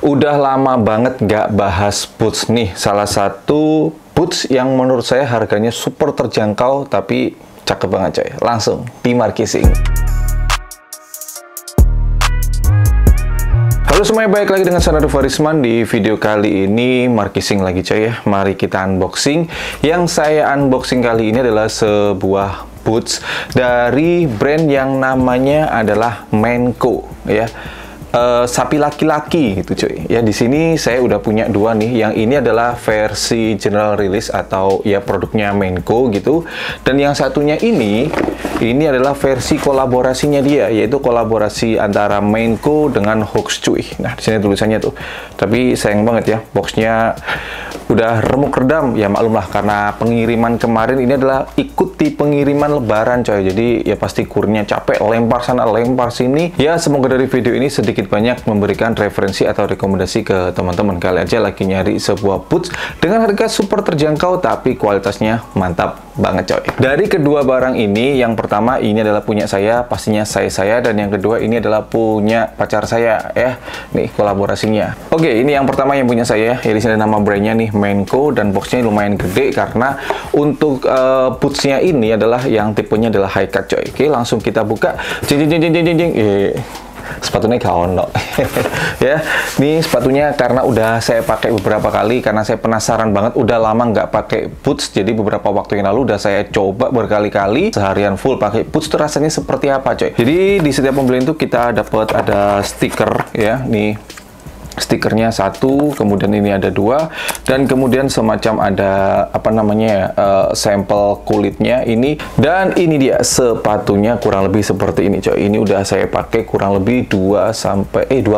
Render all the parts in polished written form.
Udah lama banget nggak bahas boots nih. Salah satu boots yang menurut saya harganya super terjangkau tapi cakep banget coy. Langsung di Markising. Halo semuanya, balik lagi dengan saya Farisman. Di video kali ini Markising lagi coy ya. Mari kita unboxing. Yang saya unboxing kali ini adalah sebuah boots dari brand yang namanya adalah Manco ya. Sapi laki-laki gitu cuy. Ya di sini saya udah punya dua nih. Yang ini adalah versi general release atau ya produknya Manco gitu. Dan yang satunya ini adalah versi kolaborasinya dia, yaitu kolaborasi antara Manco dengan Hogs cuy. Nah, di sini tulisannya tuh. Tapi sayang banget ya, boxnya udah remuk redam. Ya maklumlah karena pengiriman kemarin ini adalah ikuti pengiriman lebaran coy. Jadi ya pasti kurnya capek, lempar sana lempar sini. Ya semoga dari video ini sedikit banyak memberikan referensi atau rekomendasi ke teman-teman. Kalian aja lagi nyari sebuah boots dengan harga super terjangkau tapi kualitasnya mantap banget coy. Dari kedua barang ini, yang pertama ini adalah punya saya, pastinya saya, dan yang kedua ini adalah punya pacar saya ya. Nih kolaborasinya. Oke, ini yang pertama yang punya saya. Ya di sini nama brandnya nih Manco dan boxnya lumayan gede karena untuk bootsnya ini adalah yang tipenya adalah high cut coy. Oke, langsung kita buka. Jing jing jing jing jing jing. Sepatunya kawan loh. Ya, ini sepatunya karena udah saya pakai beberapa kali karena saya penasaran banget, udah lama nggak pakai boots. Jadi beberapa waktu yang lalu udah saya coba berkali-kali seharian full pakai boots tuh rasanya seperti apa coy. Jadi di setiap pembelian tuh kita dapat ada stiker ya, nih stikernya satu, kemudian ini ada dua, dan kemudian semacam ada apa namanya sampel kulitnya ini, dan ini dia sepatunya kurang lebih seperti ini coy. Ini udah saya pakai kurang lebih 2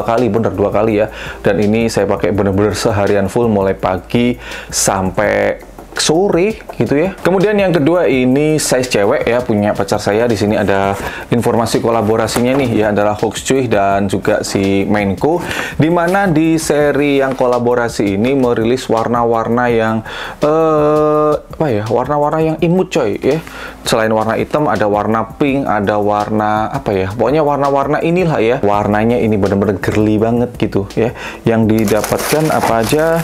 kali, bener 2 kali ya, dan ini saya pakai bener-bener seharian full mulai pagi sampai sore gitu ya. Kemudian yang kedua ini size cewek ya, punya pacar saya. Di sini ada informasi kolaborasinya nih ya, adalah Hogs cuy dan juga si Manco, dimana di seri yang kolaborasi ini merilis warna-warna yang apa ya, warna-warna yang imut coy ya. Selain warna hitam ada warna pink, ada warna apa ya, pokoknya warna-warna inilah ya. Warnanya ini bener-bener girly banget gitu ya. Yang didapatkan apa aja,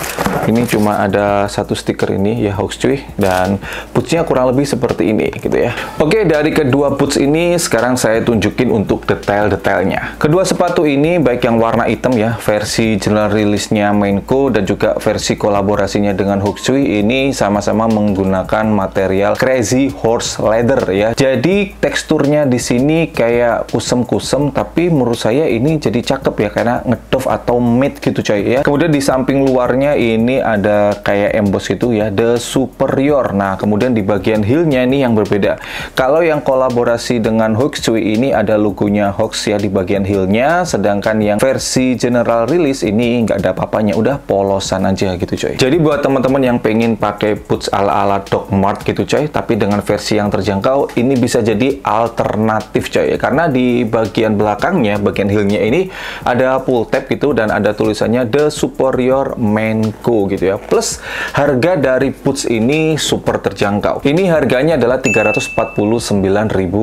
ini cuma ada satu stiker ini ya, Hogs cuy, dan bootsnya kurang lebih seperti ini gitu ya. Oke, dari kedua boots ini sekarang saya tunjukin untuk detail-detailnya. Kedua sepatu ini baik yang warna hitam ya, versi general release-nya Manco, dan juga versi kolaborasinya dengan Hogs cuy, ini sama-sama menggunakan material Crazy Horse Leather ya. Jadi teksturnya di sini kayak kusem-kusem, tapi menurut saya ini jadi cakep ya karena ngedoff atau matte gitu coy ya. Kemudian di samping luarnya ini ada kayak emboss gitu ya, The Superior. Nah, kemudian di bagian heel-nya ini yang berbeda. Kalau yang kolaborasi dengan Hogs cuy ini ada logonya Hogs ya di bagian heel-nya, sedangkan yang versi general release ini nggak ada apa-apanya, udah polosan aja gitu coy. Jadi buat teman-teman yang pengen pakai boots ala-ala Doc Mart gitu coy, tapi dengan versi yang terjangkau, ini bisa jadi alternatif coy, karena di bagian belakangnya, bagian heel-nya ini ada pull tab gitu dan ada tulisannya The Superior Manco gitu ya. Plus harga dari boots ini super terjangkau. Ini harganya adalah Rp349.000.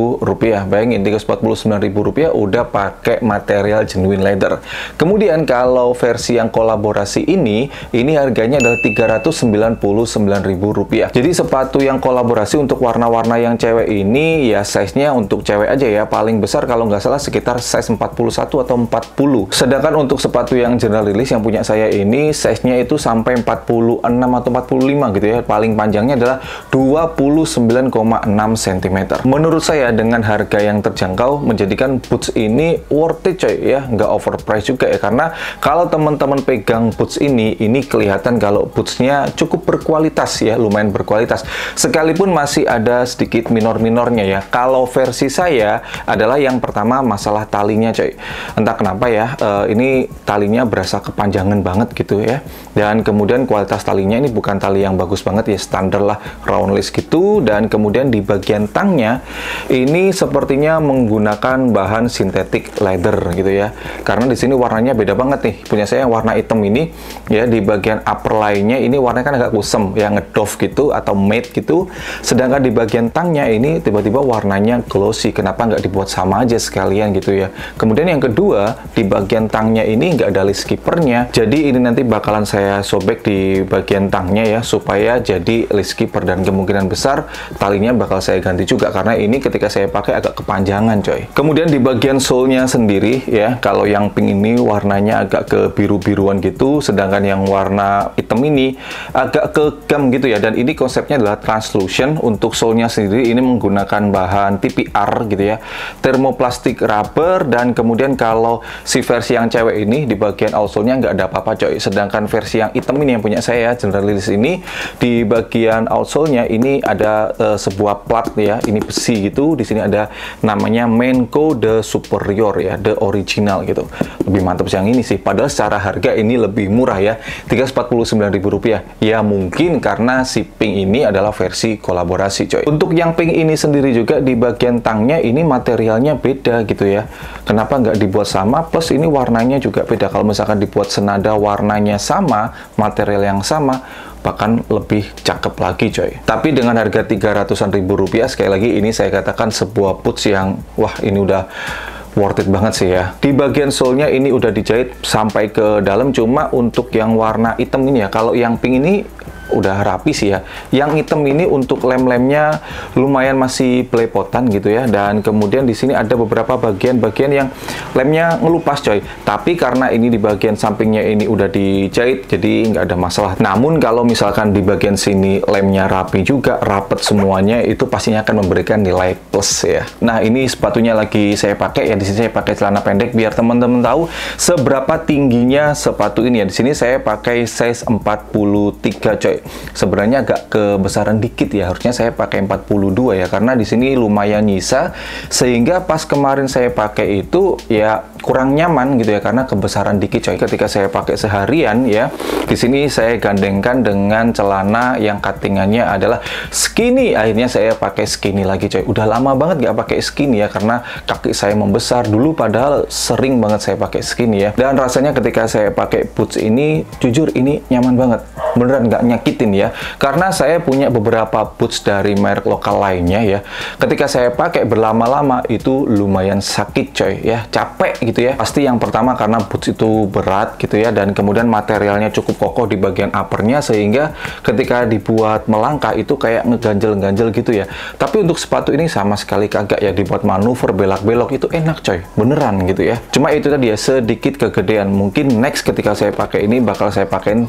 Bayangin, Rp349.000 udah pakai material genuine leather. Kemudian kalau versi yang kolaborasi ini harganya adalah Rp399.000. Jadi sepatu yang kolaborasi untuk warna-warna yang cewek ini ya, size-nya untuk cewek aja ya, paling besar kalau nggak salah sekitar size 41 atau 40. Sedangkan untuk sepatu yang general release yang punya saya ini size-nya itu sampai 46 atau 45 gitu ya. Paling panjangnya adalah 29,6 cm. Menurut saya dengan harga yang terjangkau menjadikan boots ini worth it coy ya, nggak overpriced juga ya, karena kalau teman-teman pegang boots ini kelihatan kalau bootsnya cukup berkualitas ya, lumayan berkualitas. Sekalipun masih ada sedikit minor-minornya ya. Kalau versi saya adalah yang pertama masalah talinya coy. Entah kenapa ya, ini talinya berasa kepanjangan banget gitu ya. Dan kemudian kualitas talinya ini bukan tali yang bagus banget banget ya, standar lah, roundless gitu. Dan kemudian di bagian tangnya ini sepertinya menggunakan bahan synthetic leather gitu ya, karena di sini warnanya beda banget nih. Punya saya yang warna hitam ini ya, di bagian upper lainnya ini warnanya kan agak kusem ya, ngedoff gitu atau matte gitu, sedangkan di bagian tangnya ini tiba-tiba warnanya glossy. Kenapa nggak dibuat sama aja sekalian gitu ya. Kemudian yang kedua, di bagian tangnya ini nggak ada list keepernya, jadi ini nanti bakalan saya sobek di bagian tangnya ya, supaya jadi list keeper, dan kemungkinan besar talinya bakal saya ganti juga, karena ini ketika saya pakai agak kepanjangan coy. Kemudian di bagian sole-nya sendiri ya, kalau yang pink ini warnanya agak ke biru-biruan gitu, sedangkan yang warna hitam ini agak ke gam gitu ya, dan ini konsepnya adalah translucent. Untuk sole-nya sendiri ini menggunakan bahan TPR gitu ya, thermoplastic rubber, dan kemudian kalau si versi yang cewek ini di bagian outsole-nya nggak ada apa-apa coy, sedangkan versi yang hitam ini yang punya saya General Release ini di bagian outsole-nya ini ada sebuah plat ya, ini besi gitu. Di sini ada namanya Menko The Superior ya, The Original gitu. Lebih mantap yang ini sih, padahal secara harga ini lebih murah ya, Rp349.000 ya. Mungkin karena si pink ini adalah versi kolaborasi coy. Untuk yang pink ini sendiri juga di bagian tangnya ini materialnya beda gitu ya. Kenapa nggak dibuat sama? Plus ini warnanya juga beda. Kalau misalkan dibuat senada warnanya sama, material yang sama, bahkan lebih cakep lagi coy. Tapi dengan harga Rp300.000, sekali lagi ini saya katakan sebuah boots yang wah, ini udah worth it banget sih ya. Di bagian sole-nya ini udah dijahit sampai ke dalam, cuma untuk yang warna hitam ini ya, kalau yang pink ini udah rapi sih ya. Yang hitam ini untuk lem-lemnya lumayan masih belepotan gitu ya, dan kemudian di sini ada beberapa bagian-bagian yang lemnya ngelupas coy. Tapi karena ini di bagian sampingnya ini udah dijahit, jadi nggak ada masalah. Namun kalau misalkan di bagian sini lemnya rapi juga, rapet semuanya, itu pastinya akan memberikan nilai plus ya. Nah, ini sepatunya lagi saya pakai ya. Di sini saya pakai celana pendek biar teman-teman tahu seberapa tingginya sepatu ini ya. Di sini saya pakai size 43 coy. Sebenarnya agak kebesaran dikit ya, harusnya saya pakai 42 ya, karena di sini lumayan nyisa, sehingga pas kemarin saya pakai itu ya kurang nyaman gitu ya, karena kebesaran dikit coy. Ketika saya pakai seharian ya, di sini saya gandengkan dengan celana yang cuttingannya adalah skinny. Akhirnya saya pakai skinny lagi coy. Udah lama banget nggak pakai skinny ya, karena kaki saya membesar dulu, padahal sering banget saya pakai skinny ya. Dan rasanya ketika saya pakai boots ini, jujur ini nyaman banget, beneran nggak nyakitin ya. Karena saya punya beberapa boots dari merek lokal lainnya ya, ketika saya pakai berlama-lama itu lumayan sakit coy ya, capek gitu ya. Pasti yang pertama karena boots itu berat gitu ya, dan kemudian materialnya cukup kokoh di bagian uppernya, sehingga ketika dibuat melangkah itu kayak ngeganjel-ganjel gitu ya. Tapi untuk sepatu ini sama sekali kagak ya, dibuat manuver belak-belok itu enak coy, beneran gitu ya. Cuma itu tadi ya, sedikit kegedean. Mungkin next ketika saya pakai ini bakal saya pakein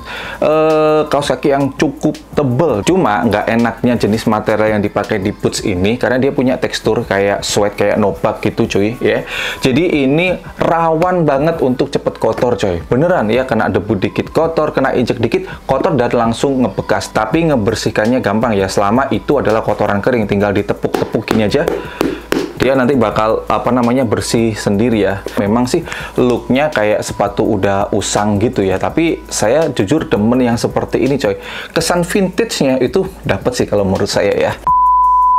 kaos kaki yang cukup tebel. Cuma nggak enaknya jenis material yang dipakai di boots ini, karena dia punya tekstur kayak sweat, kayak nobak gitu cuy ya. Jadi ini rawan banget untuk cepet kotor coy, beneran ya. Kena debu dikit kotor, kena injek dikit kotor, dan langsung ngebekas. Tapi ngebersihkannya gampang ya, selama itu adalah kotoran kering, tinggal ditepuk-tepuk gini aja, dia nanti bakal apa namanya bersih sendiri ya. Memang sih looknya kayak sepatu udah usang gitu ya, tapi saya jujur demen yang seperti ini coy. Kesan vintage-nya itu dapet sih kalau menurut saya ya.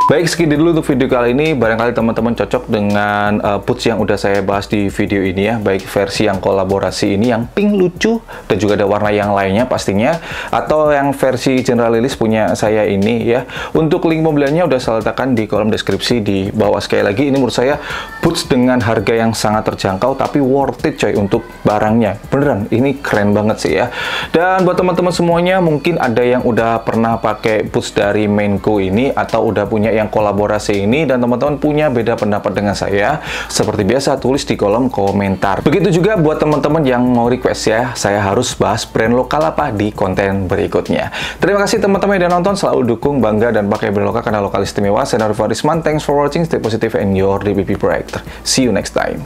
Baik, segitu dulu untuk video kali ini. Barangkali teman-teman cocok dengan boots yang udah saya bahas di video ini ya, baik versi yang kolaborasi ini yang pink lucu, dan juga ada warna yang lainnya pastinya, atau yang versi General Release punya saya ini ya. Untuk link pembeliannya udah saya letakkan di kolom deskripsi di bawah. Sekali lagi, ini menurut saya boots dengan harga yang sangat terjangkau, tapi worth it coy untuk barangnya. Beneran, ini keren banget sih ya. Dan buat teman-teman semuanya, mungkin ada yang udah pernah pakai boots dari Menko ini, atau udah punya yang kolaborasi ini, dan teman-teman punya beda pendapat dengan saya, seperti biasa tulis di kolom komentar. Begitu juga buat teman-teman yang mau request ya, saya harus bahas brand lokal apa di konten berikutnya. Terima kasih teman-teman yang udah nonton, selalu dukung, bangga, dan pakai brand lokal karena lokal istimewa. Saya Narif Farisman, thanks for watching, stay positive and your DBP Projector. See you next time.